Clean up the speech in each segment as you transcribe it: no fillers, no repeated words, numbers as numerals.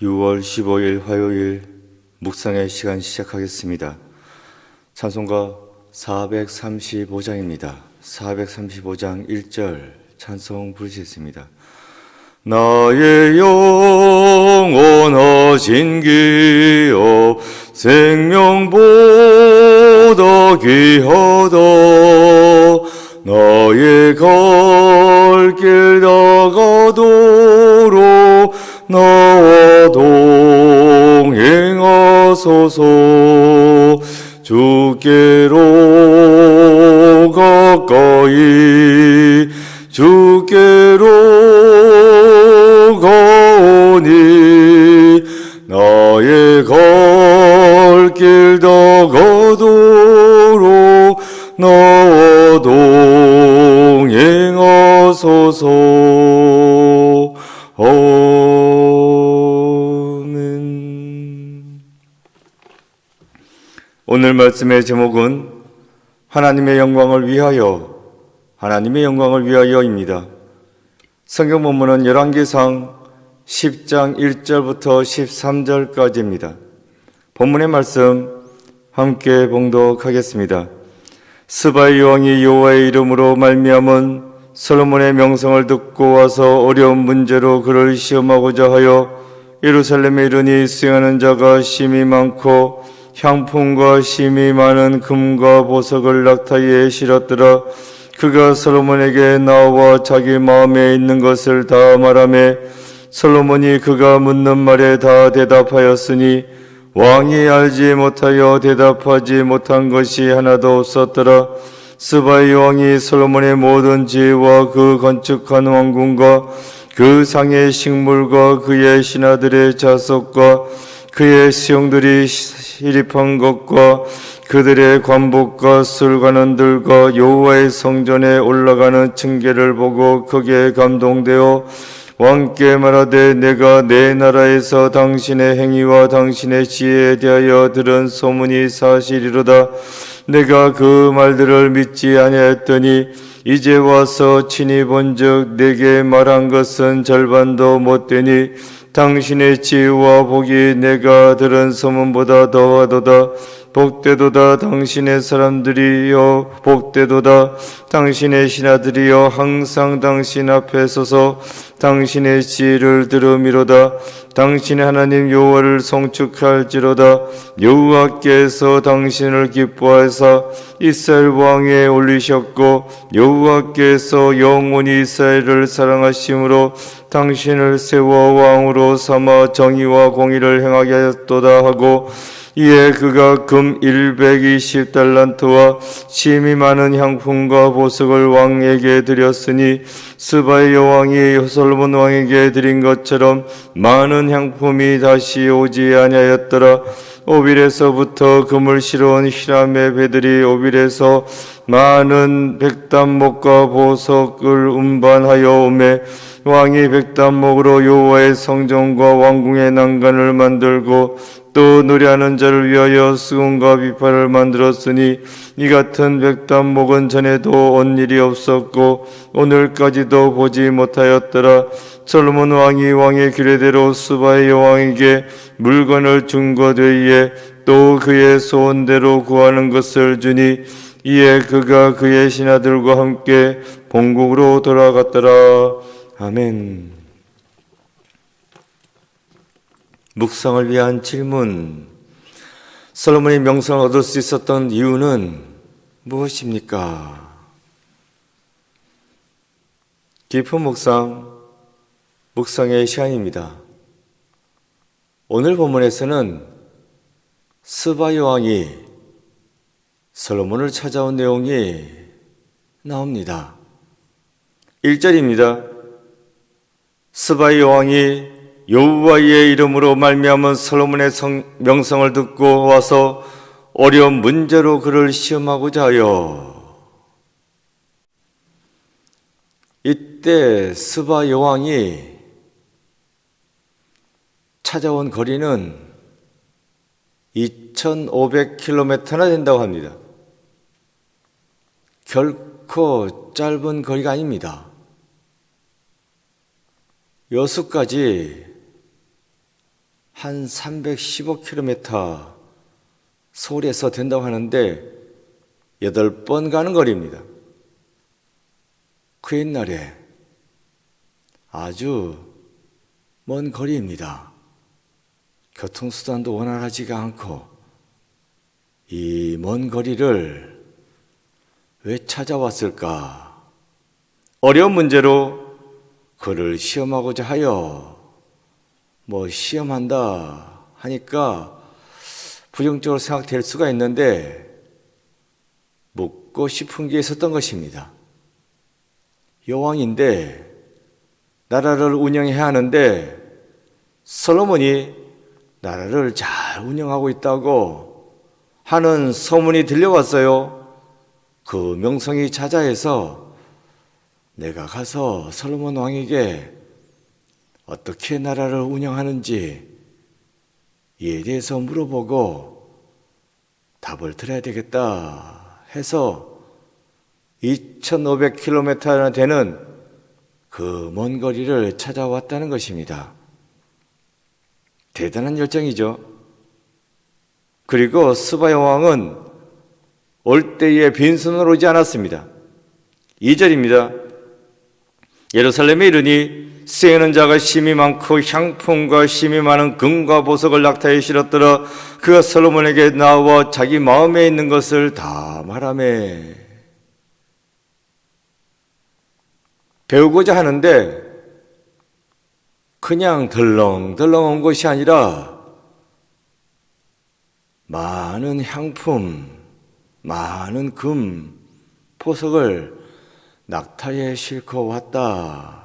6월 15일 화요일 묵상의 시간 시작하겠습니다. 찬송가 435장입니다. 435장 1절 찬송 부르시겠습니다. 나의 영원하신 기업 생명보다 귀하다. 나의 갈 길 다가도록 나와 동행하소서. 주께로 가까이 주께로 가오니 나의 갈 길 다가도록 나와 동행하소서. 아멘. 오늘 말씀의 제목은 하나님의 영광을 위하여, 하나님의 영광을 위하여입니다. 성경 본문은 열왕기상 10장 1절부터 13절까지입니다. 본문의 말씀 함께 봉독하겠습니다. 스바의 왕이 여호와의 이름으로 말미암은 솔로몬의 명성을 듣고 와서 어려운 문제로 그를 시험하고자 하여 예루살렘에 이르니 수행하는 자가 심히 많고 향품과 심히 많은 금과 보석을 낙타에 실었더라. 그가 솔로몬에게 나와 자기 마음에 있는 것을 다 말하매 솔로몬이 그가 묻는 말에 다 대답하였으니 왕이 알지 못하여 대답하지 못한 것이 하나도 없었더라. 스바의 왕이 솔로몬의 모든 지혜와 그 건축한 왕궁과 그 상의 식물과 그의 신하들의 자석과 그의 수용들이 시립한 것과 그들의 관복과 술관원들과 여호와의 성전에 올라가는 층계를 보고 크게 감동되어 왕께 말하되 내가 내 나라에서 당신의 행위와 당신의 지혜에 대하여 들은 소문이 사실이로다. 내가 그 말들을 믿지 아니하였더니 이제 와서 친히 본즉 내게 말한 것은 절반도 못되니 당신의 지혜와 복이 내가 들은 소문보다 더하도다. 복되도다. 당신의 사람들이여 복되도다. 당신의 신하들이여 항상 당신 앞에 서서 당신의 지혜를 들음이로다. 당신의 하나님 여호와를 송축할지로다. 여호와께서 당신을 기뻐하사 이스라엘 왕에 올리셨고 여호와께서 영원히 이스라엘을 사랑하심으로 당신을 세워 왕으로 삼아 정의와 공의를 행하게 하였도다 하고 이에 그가 금 120달란트와 심히 많은 향품과 보석을 왕에게 드렸으니 스바의 여왕이 솔로몬 왕에게 드린 것처럼 많은 향품이 다시 오지 아니하였더라. 오빌에서부터 금을 실어온 히람의 배들이 오빌에서 많은 백단목과 보석을 운반하여 오매 왕이 백단목으로 여호와의 성전과 왕궁의 난간을 만들고 또 노래하는 자를 위하여 수금과 비파를 만들었으니 이 같은 백단목은 전에도 온 일이 없었고 오늘까지도 보지 못하였더라. 솔로몬 왕이 왕의 규례대로 스바의 여왕에게 물건을 준 것 외에 또 그의 소원대로 구하는 것을 주니 이에 그가 그의 신하들과 함께 본국으로 돌아갔더라. 아멘. 묵상을 위한 질문. 솔로몬이 명성을 얻을 수 있었던 이유는 무엇입니까? 깊은 묵상의 시간입니다. 오늘 본문에서는 스바 여왕이 솔로몬을 찾아온 내용이 나옵니다. 1절입니다. 스바 여왕이 여호와의 이름으로 말미암은 솔로몬의 명성을 듣고 와서 어려운 문제로 그를 시험하고자 하여. 이때 스바 여왕이 찾아온 거리는 2500km나 된다고 합니다. 결코 짧은 거리가 아닙니다. 여수까지 한 315km 서울에서 된다고 하는데 8번 가는 거리입니다. 그 옛날에 아주 먼 거리입니다. 교통수단도 원활하지가 않고 이 먼 거리를 왜 찾아왔을까? 어려운 문제로 그를 시험하고자 하여 시험한다 하니까 부정적으로 생각될 수가 있는데 묻고 싶은 게 있었던 것입니다. 여왕인데 나라를 운영해야 하는데 솔로몬이 나라를 잘 운영하고 있다고 하는 소문이 들려왔어요. 그 명성이 자자해서 내가 가서 솔로몬 왕에게 어떻게 나라를 운영하는지 이에 대해서 물어보고 답을 들어야 되겠다 해서 2500km나 되는 그 먼 거리를 찾아왔다는 것입니다. 대단한 열정이죠. 그리고 스바 여왕은 올 때에 빈손으로 오지 않았습니다. 2절입니다. 예루살렘에 이르니 수행하는 자가 심히 많고 향품과 심히 많은 금과 보석을 낙타에 실었더라. 그가 솔로몬에게 나와 자기 마음에 있는 것을 다 말하매. 배우고자 하는데 그냥 덜렁덜렁 온 것이 아니라 많은 향품, 많은 금, 보석을 낙타에 싣고 왔다.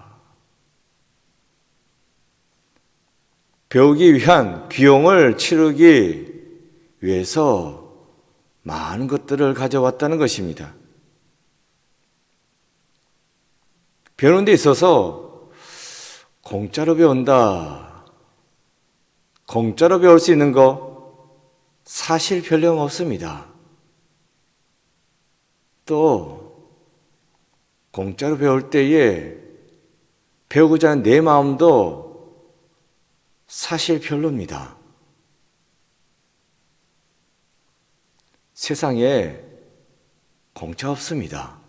배우기 위한 비용을 치르기 위해서 많은 것들을 가져왔다는 것입니다. 배우는 데 있어서 공짜로 배운다. 공짜로 배울 수 있는 거 사실 별로 없습니다. 또 공짜로 배울 때에 배우고자 하는 내 마음도 사실 별로입니다. 세상에 공짜 없습니다.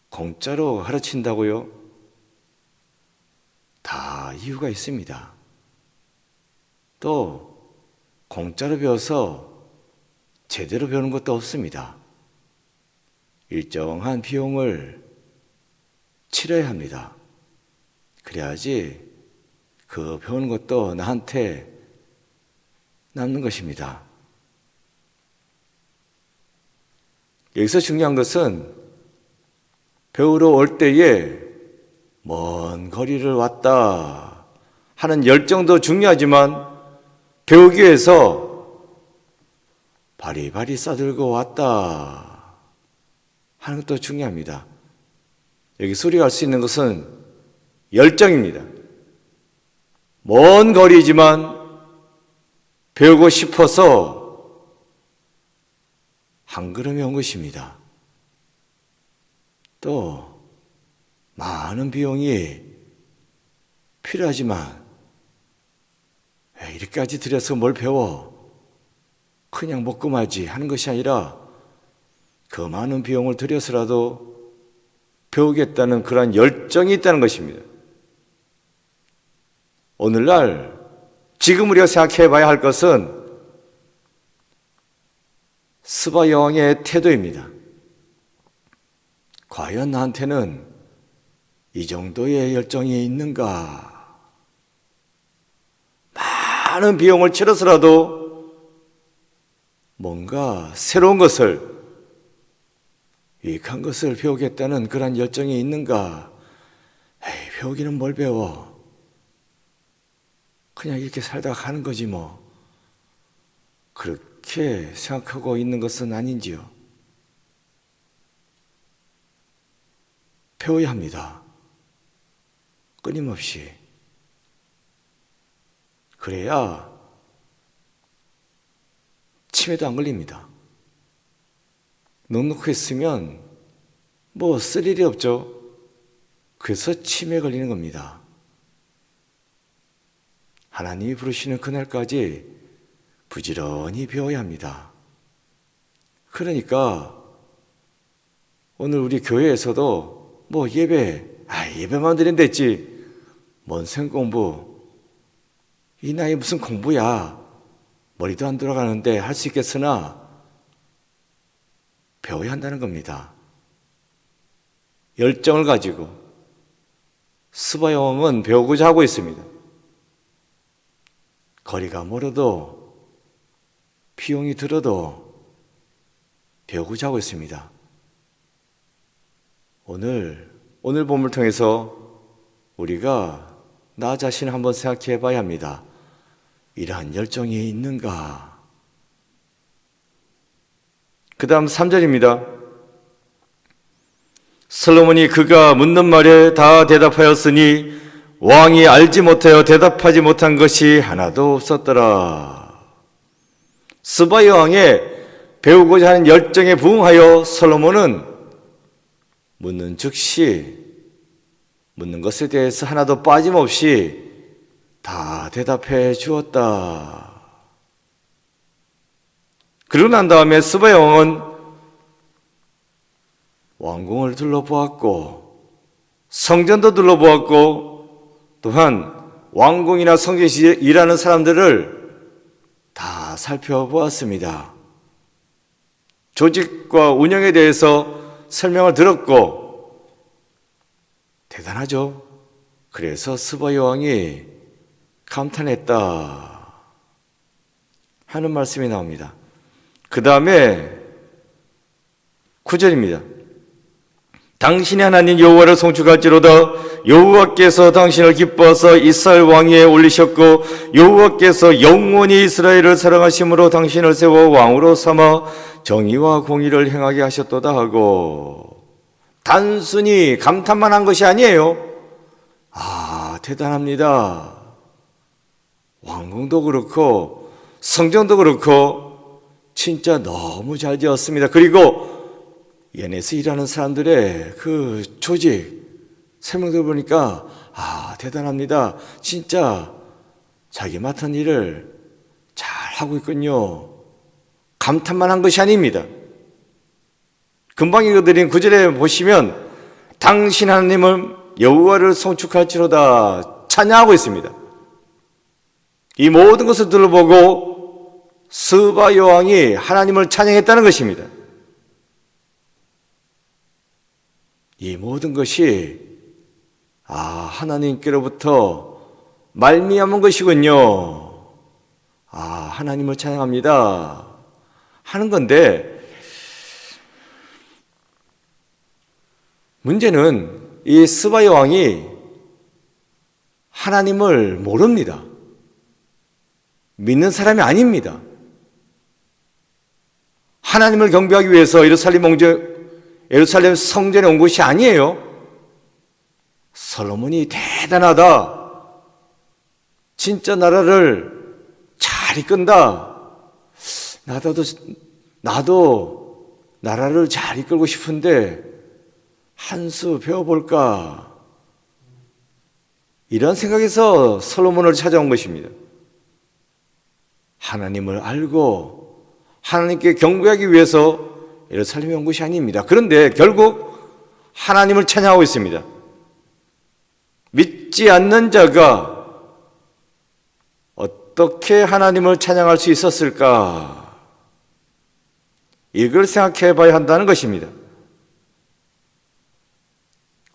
공짜로 가르친다고요? 다 이유가 있습니다. 또 공짜로 배워서 제대로 배우는 것도 없습니다. 일정한 비용을 치러야 합니다. 그래야지 그 배우는 것도 나한테 남는 것입니다. 여기서 중요한 것은 배우러 올 때에 먼 거리를 왔다 하는 열정도 중요하지만 배우기 위해서 바리바리 싸들고 왔다 하는 것도 중요합니다. 여기서 우리가 알 수 있는 것은 열정입니다. 먼 거리지만 배우고 싶어서 한 걸음에 온 것입니다. 또 많은 비용이 필요하지만 왜 이렇게까지 들여서 뭘 배워? 그냥 먹고 말지 하는 것이 아니라 그 많은 비용을 들여서라도 배우겠다는 그러한 열정이 있다는 것입니다. 오늘날 지금 우리가 생각해 봐야 할 것은 스바 여왕의 태도입니다. 과연 나한테는 이 정도의 열정이 있는가? 많은 비용을 치러서라도 뭔가 새로운 것을, 유익한 것을 배우겠다는 그런 열정이 있는가? 에이, 배우기는 뭘 배워? 그냥 이렇게 살다가 가는 거지 뭐. 그렇게 생각하고 있는 것은 아닌지요. 배워야 합니다. 끊임없이. 그래야 치매도 안 걸립니다. 넉넉했으면 쓸 일이 없죠. 그래서 치매 걸리는 겁니다. 하나님이 부르시는 그날까지 부지런히 배워야 합니다. 그러니까 오늘 우리 교회에서도 뭐 예배만 드리면 됐지, 뭔 성공부, 이 나이 무슨 공부야, 머리도 안 돌아가는데 할 수 있겠으나 배워야 한다는 겁니다. 열정을 가지고 스바 여왕은 배우고자 하고 있습니다. 거리가 멀어도 비용이 들어도 배우고자 하고 있습니다. 오늘 본문을 통해서 우리가 나 자신을 한번 생각해 봐야 합니다. 이러한 열정이 있는가? 그 다음 3절입니다. 솔로몬이 그가 묻는 말에 다 대답하였으니 왕이 알지 못하여 대답하지 못한 것이 하나도 없었더라. 스바 여왕의 배우고자 하는 열정에 부응하여 솔로몬은 묻는 즉시 묻는 것에 대해서 하나도 빠짐없이 다 대답해 주었다. 그러고 난 다음에 스바 여왕은 왕궁을 둘러보았고 성전도 둘러보았고 또한 왕궁이나 성전에서 일하는 사람들을 다 살펴보았습니다. 조직과 운영에 대해서 설명을 들었고 대단하죠. 그래서 스바 여왕이 감탄했다 하는 말씀이 나옵니다. 그 다음에 9절입니다. 당신의 하나님 여호와를 송축할지로다. 여호와께서 당신을 기뻐하사 이스라엘 왕위에 올리셨고 여호와께서 영원히 이스라엘을 사랑하심으로 당신을 세워 왕으로 삼아 정의와 공의를 행하게 하셨도다 하고, 단순히 감탄만 한 것이 아니에요. 대단합니다. 왕궁도 그렇고 성전도 그렇고 진짜 너무 잘 지었습니다. 그리고 연에서 일하는 사람들의 그 조직 설명들 보니까 대단합니다. 진짜 자기 맡은 일을 잘 하고 있군요. 감탄만 한 것이 아닙니다. 금방 읽어드린 9절에 보시면 당신 하나님은 여호와를 송축할지로다 찬양하고 있습니다. 이 모든 것을 둘러보고 스바 여왕이 하나님을 찬양했다는 것입니다. 이 모든 것이 하나님께로부터 말미암은 것이군요. 하나님을 찬양합니다 하는 건데, 문제는 이 스바 여왕이 하나님을 모릅니다. 믿는 사람이 아닙니다. 하나님을 경배하기 위해서 예루살렘 성전에 온 것이 아니에요. 솔로몬이 대단하다, 진짜 나라를 잘 이끈다, 나도 나라를 잘 이끌고 싶은데 한 수 배워볼까, 이런 생각에서 솔로몬을 찾아온 것입니다. 하나님을 알고 하나님께 경배하기 위해서 예루살렘에 온 것이 아닙니다. 그런데 결국 하나님을 찬양하고 있습니다. 믿지 않는 자가 어떻게 하나님을 찬양할 수 있었을까? 이걸 생각해 봐야 한다는 것입니다.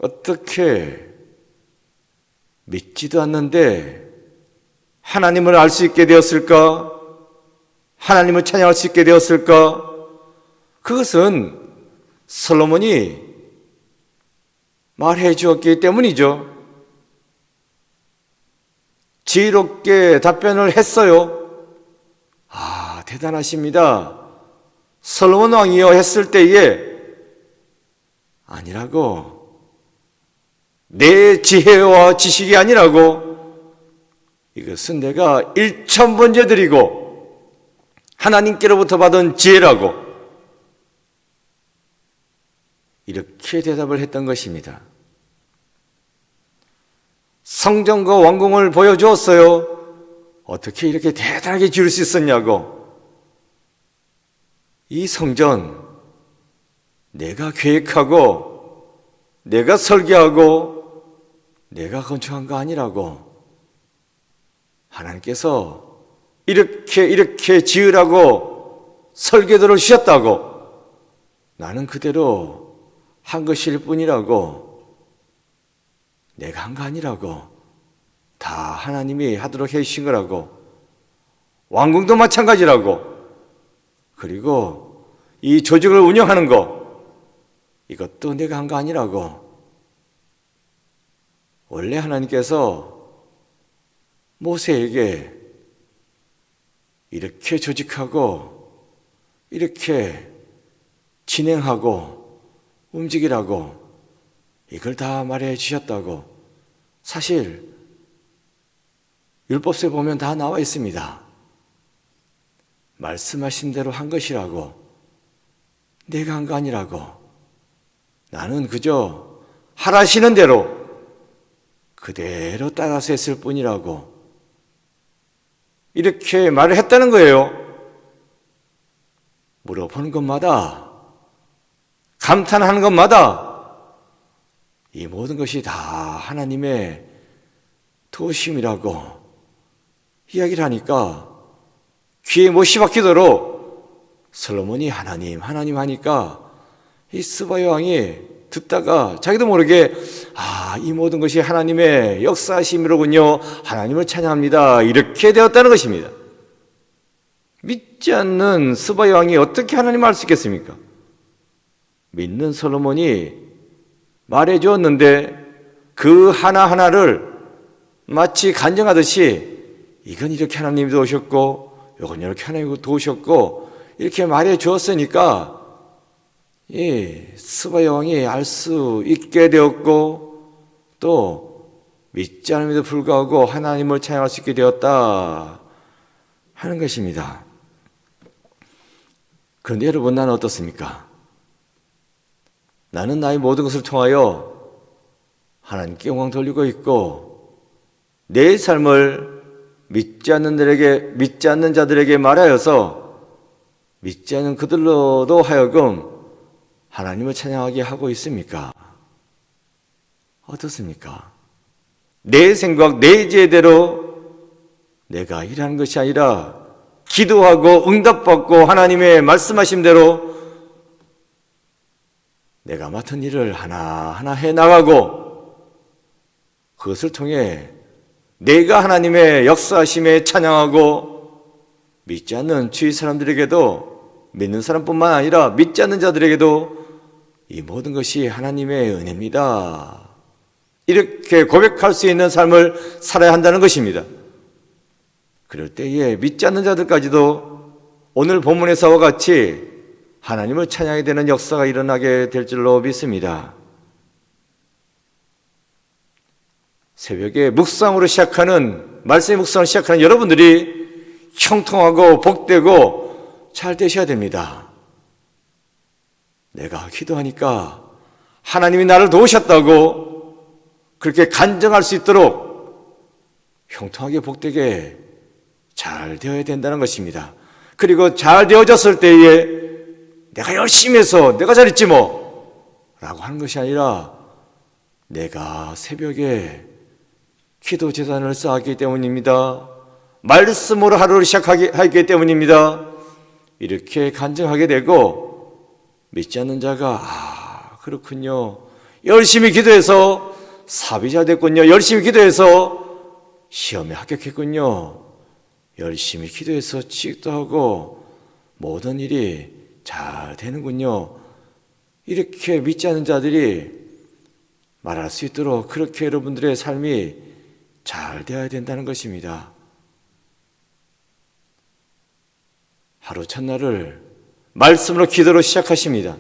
어떻게 믿지도 않는데 하나님을 알 수 있게 되었을까? 하나님을 찬양할 수 있게 되었을까? 그것은 솔로몬이 말해 주었기 때문이죠. 지혜롭게 답변을 했어요. 대단하십니다. 솔로몬 왕이요 했을 때에 아니라고, 내 지혜와 지식이 아니라고, 이것은 내가 1000번째 드리고 하나님께로부터 받은 지혜라고, 이렇게 대답을 했던 것입니다. 성전과 왕궁을 보여주었어요. 어떻게 이렇게 대단하게 지을 수 있었냐고. 이 성전 내가 계획하고 내가 설계하고 내가 건축한 거 아니라고. 하나님께서 이렇게 지으라고 설계도를 주셨다고. 나는 그대로 한 것일 뿐이라고. 내가 한 거 아니라고. 다 하나님이 하도록 해주신 거라고. 왕궁도 마찬가지라고. 그리고 이 조직을 운영하는 거, 이것도 내가 한 거 아니라고. 원래 하나님께서 모세에게 이렇게 조직하고 이렇게 진행하고 움직이라고 이걸 다 말해 주셨다고. 사실 율법서에 보면 다 나와 있습니다. 말씀하신 대로 한 것이라고. 내가 한 거 아니라고. 나는 그저 하라시는 대로 그대로 따라서 했을 뿐이라고. 이렇게 말을 했다는 거예요. 물어보는 것마다, 감탄하는 것마다 이 모든 것이 다 하나님의 도우심이라고 이야기를 하니까 귀에 못이 박히도록 솔로몬이 하나님 하니까 이 스바야 왕이 듣다가 자기도 모르게 이 모든 것이 하나님의 역사하심이로군요. 하나님을 찬양합니다. 이렇게 되었다는 것입니다. 믿지 않는 스바야 왕이 어떻게 하나님을 알 수 있겠습니까? 믿는 솔로몬이 말해 주었는데 그 하나하나를 마치 간증하듯이 이건 이렇게 하나님이 도우셨고 이건 이렇게 하나님이 도우셨고 이렇게 말해 주었으니까 스바야 왕이 알 수 있게 되었고 또 믿지 않음에도 불구하고 하나님을 찬양할 수 있게 되었다 하는 것입니다. 그런데 여러분, 나는 어떻습니까? 나는 나의 모든 것을 통하여 하나님께 영광 돌리고 있고 내 삶을 믿지 않는 자들에게 말하여서 믿지 않는 그들로도 하여금 하나님을 찬양하게 하고 있습니까? 어떻습니까? 내 생각, 내 지혜대로 내가 일하는 것이 아니라 기도하고 응답받고 하나님의 말씀하신 대로 내가 맡은 일을 하나하나 해나가고 그것을 통해 내가 하나님의 역사하심에 찬양하고 믿지 않는 주위 사람들에게도, 믿는 사람뿐만 아니라 믿지 않는 자들에게도 이 모든 것이 하나님의 은혜입니다, 이렇게 고백할 수 있는 삶을 살아야 한다는 것입니다. 그럴 때에 믿지 않는 자들까지도 오늘 본문에서와 같이 하나님을 찬양하게 되는 역사가 일어나게 될 줄로 믿습니다. 새벽에 묵상으로 시작하는, 말씀의 묵상을 시작하는 여러분들이 형통하고 복되고 잘 되셔야 됩니다. 내가 기도하니까 하나님이 나를 도우셨다고 그렇게 간증할 수 있도록 형통하게 복되게 잘 되어야 된다는 것입니다. 그리고 잘 되어졌을 때에 내가 열심히 해서 내가 잘했지 뭐 라고 하는 것이 아니라 내가 새벽에 기도 제단을 쌓았기 때문입니다. 말씀으로 하루를 시작하기 때문입니다. 이렇게 간증하게 되고 믿지 않는 자가 그렇군요, 열심히 기도해서 사비자 됐군요, 열심히 기도해서 시험에 합격했군요, 열심히 기도해서 취직도 하고 모든 일이 잘 되는군요, 이렇게 믿지 않는 자들이 말할 수 있도록 그렇게 여러분들의 삶이 잘 되어야 된다는 것입니다. 하루 첫날을 말씀으로 기도로 시작하십니다.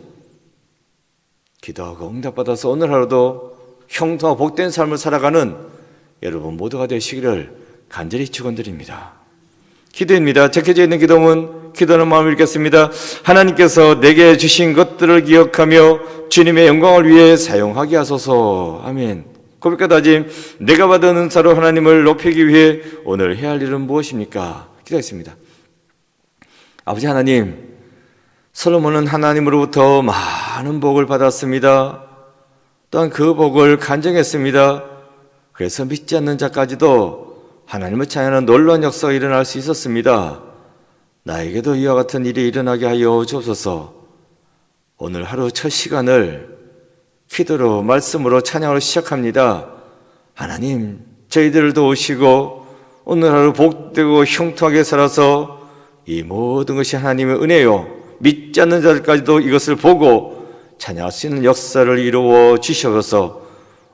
기도하고 응답받아서 오늘 하루도 형통하고 복된 삶을 살아가는 여러분 모두가 되시기를 간절히 축원드립니다. 기도입니다. 적혀져 있는 기도문, 기도하는 마음을 읽겠습니다. 하나님께서 내게 주신 것들을 기억하며 주님의 영광을 위해 사용하게 하소서. 아멘. 고백과 다짐, 내가 받은 은사로 하나님을 높이기 위해 오늘 해야 할 일은 무엇입니까? 기도했습니다. 아버지 하나님, 솔로몬은 하나님으로부터 많은 복을 받았습니다. 또한 그 복을 간증했습니다. 그래서 믿지 않는 자까지도 하나님을 찬양하는 놀라운 역사가 일어날 수 있었습니다. 나에게도 이와 같은 일이 일어나게 하여 주옵소서. 오늘 하루 첫 시간을 기도로, 말씀으로, 찬양으로 시작합니다. 하나님, 저희들을 도우시고 오늘 하루 복되고 형통하게 살아서 이 모든 것이 하나님의 은혜요, 믿지 않는 자들까지도 이것을 보고 찬양할 수 있는 역사를 이루어 주셔서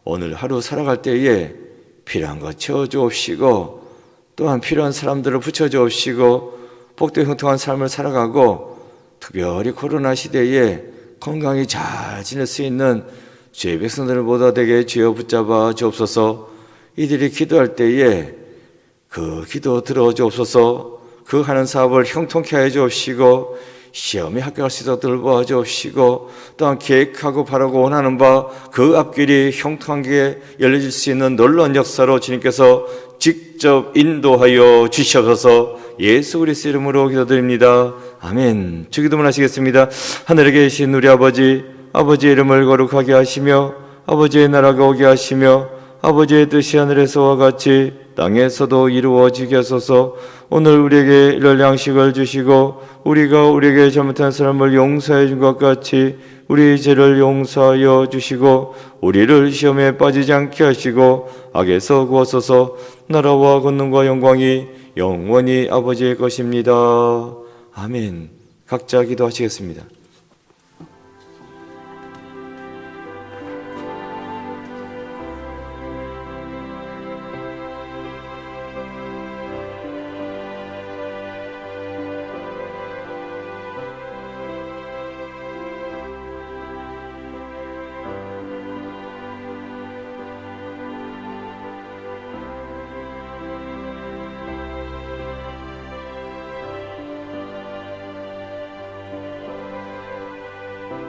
오늘 하루 살아갈 때에 필요한 것 채워주옵시고 또한 필요한 사람들을 붙여주옵시고 복되고 형통한 삶을 살아가고 특별히 코로나 시대에 건강히 잘 지낼 수 있는 주의 백성들을 모두 되게 주여 붙잡아 주옵소서. 이들이 기도할 때에 그 기도 들어주옵소서. 그 하는 사업을 형통케 하여 주옵시고 시험에 합격할 수 있도록 돌보아 주옵시고 또한 계획하고 바라고 원하는 바 그 앞길이 형통하게 열려질 수 있는 놀라운 역사로 주님께서 직접 인도하여 주셔서 예수 그리스도 이름으로 기도드립니다. 아멘. 주기도문 하시겠습니다. 하늘에 계신 우리 아버지, 아버지의 이름을 거룩하게 하시며 아버지의 나라가 오게 하시며 아버지의 뜻이 하늘에서와 같이 땅에서도 이루어지게 하소서. 오늘 우리에게 이럴 양식을 주시고 우리가 우리에게 잘못한 사람을 용서해 준 것 같이 우리 죄를 용서하여 주시고 우리를 시험에 빠지지 않게 하시고 악에서 구하소서. 나라와 권능과 영광이 영원히 아버지의 것입니다. 아멘. 각자 기도하시겠습니다.